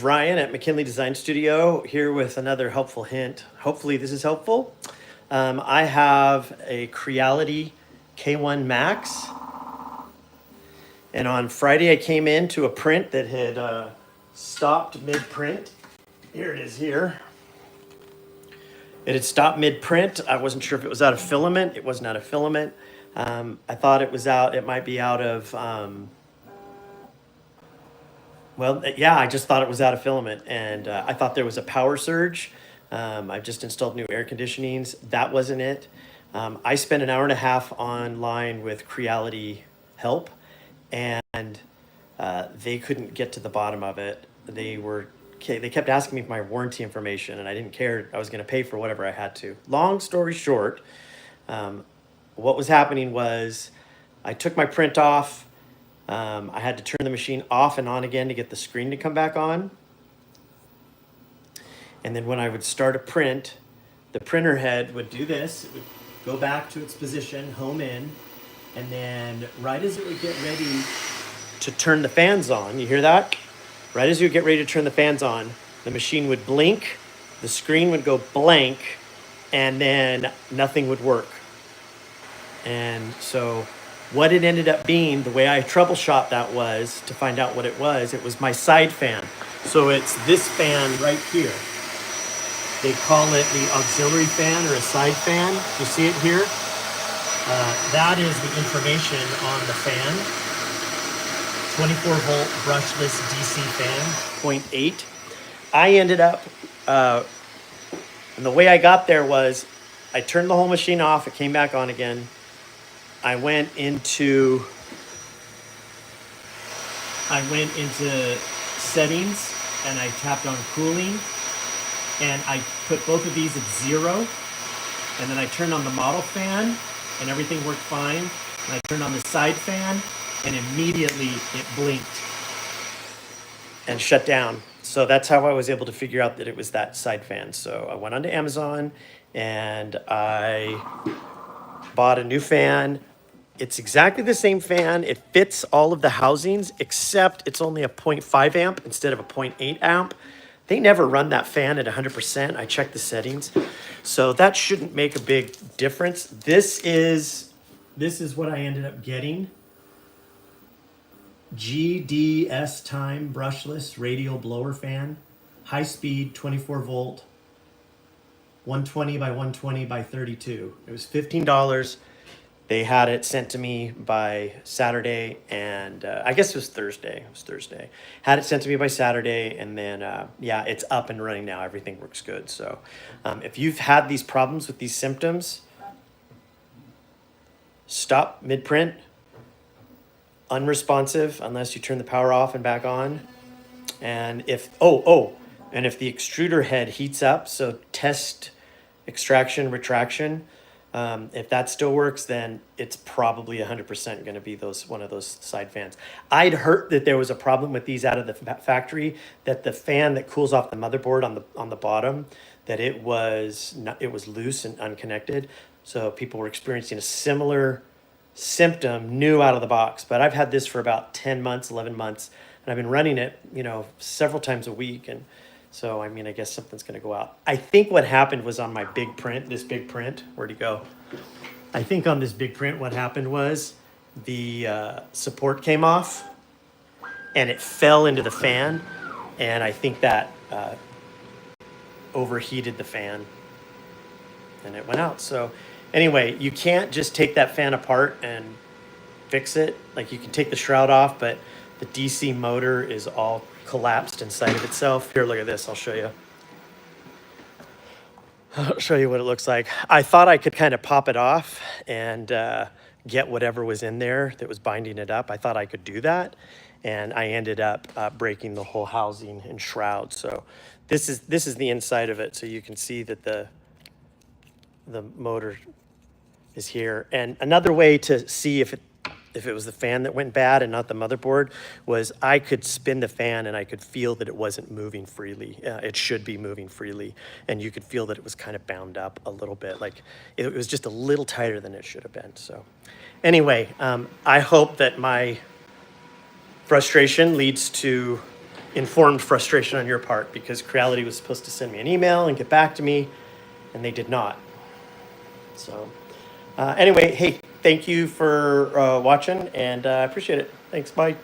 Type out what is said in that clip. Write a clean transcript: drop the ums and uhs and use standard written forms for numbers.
Ryan at McKinley Design Studio, here with another helpful hint. Hopefully this is helpful. I have a Creality K1 Max, and on Friday I came in to a print that had stopped mid-print. Here it is here. It had stopped mid-print. I wasn't sure if it was out of filament. It wasn't out of filament. I thought it was out, it might be out of, I just thought it was out of filament, and I thought there was a power surge. I've just installed new air conditionings. That wasn't it. I spent an hour and a half online with Creality Help, and they couldn't get to the bottom of it. They kept asking me for my warranty information, and I didn't care. I was going to pay for whatever I had to. Long story short, what was happening was I took my print off. I had to turn the machine off and on again to get the screen to come back on. And then when I would start a print, the printer head would do this. It would go back to its position, home in, and then right as it would get ready to turn the fans on, you hear that? Right as you would get ready to turn the fans on, the machine would blink, the screen would go blank, and then nothing would work. And so what it ended up being, the way I troubleshot that was to find out what it was my side fan. So it's this fan right here. They call it the auxiliary fan or a side fan. You see it here? That is the information on the fan. 24 volt brushless DC fan, 0.8. I ended up, and the way I got there was I turned the whole machine off. It came back on again. I went into settings and I tapped on cooling, and I put both of these at 0, and then I turned on the model fan and everything worked fine, and I turned on the side fan and immediately it blinked and shut down. So that's how I was able to figure out that it was that side fan. So I went onto Amazon and I bought a new fan. It's exactly the same fan. It fits all of the housings, except it's only a 0.5 amp instead of a 0.8 amp. They never run that fan at 100%. I checked the settings. So that shouldn't make a big difference. This is what I ended up getting. GDS Time brushless radial blower fan, high speed, 24 volt, 120 by 120 by 32. It was $15. They had it sent to me by Saturday, and I guess it was Thursday. Had it sent to me by Saturday, and then it's up and running now. Everything works good. So if you've had these problems with these symptoms, stop mid-print. Unresponsive unless you turn the power off and back on. And if and if the extruder head heats up, so test extraction retraction, if that still works, then it's probably 100% going to be one of those side fans. I'd heard that there was a problem with these out of the factory, that the fan that cools off the motherboard on the bottom, that it was loose and unconnected. So people were experiencing a similar symptom new out of the box. But I've had this for about 10 months, 11 months, and I've been running it, several times a week. And so, I guess something's going to go out. I think what happened was on my this big print, where'd he go? I think on this big print, what happened was the support came off and it fell into the fan. And I think that overheated the fan and it went out. So anyway, you can't just take that fan apart and fix it. Like, you can take the shroud off, but the DC motor is all collapsed inside of itself. Here, look at this. I'll show you. I'll show you what it looks like. I thought I could kind of pop it off and get whatever was in there that was binding it up. I thought I could do that, and I ended up breaking the whole housing and shroud. So this is the inside of it. So you can see that the motor is here. And another way to see if it was the fan that went bad and not the motherboard was I could spin the fan and I could feel that it wasn't moving freely. It should be moving freely. And you could feel that it was kind of bound up a little bit. Like it was just a little tighter than it should have been. So anyway, I hope that my frustration leads to informed frustration on your part, because Creality was supposed to send me an email and get back to me, and they did not. So anyway, hey, thank you for watching, and I appreciate it. Thanks, bye.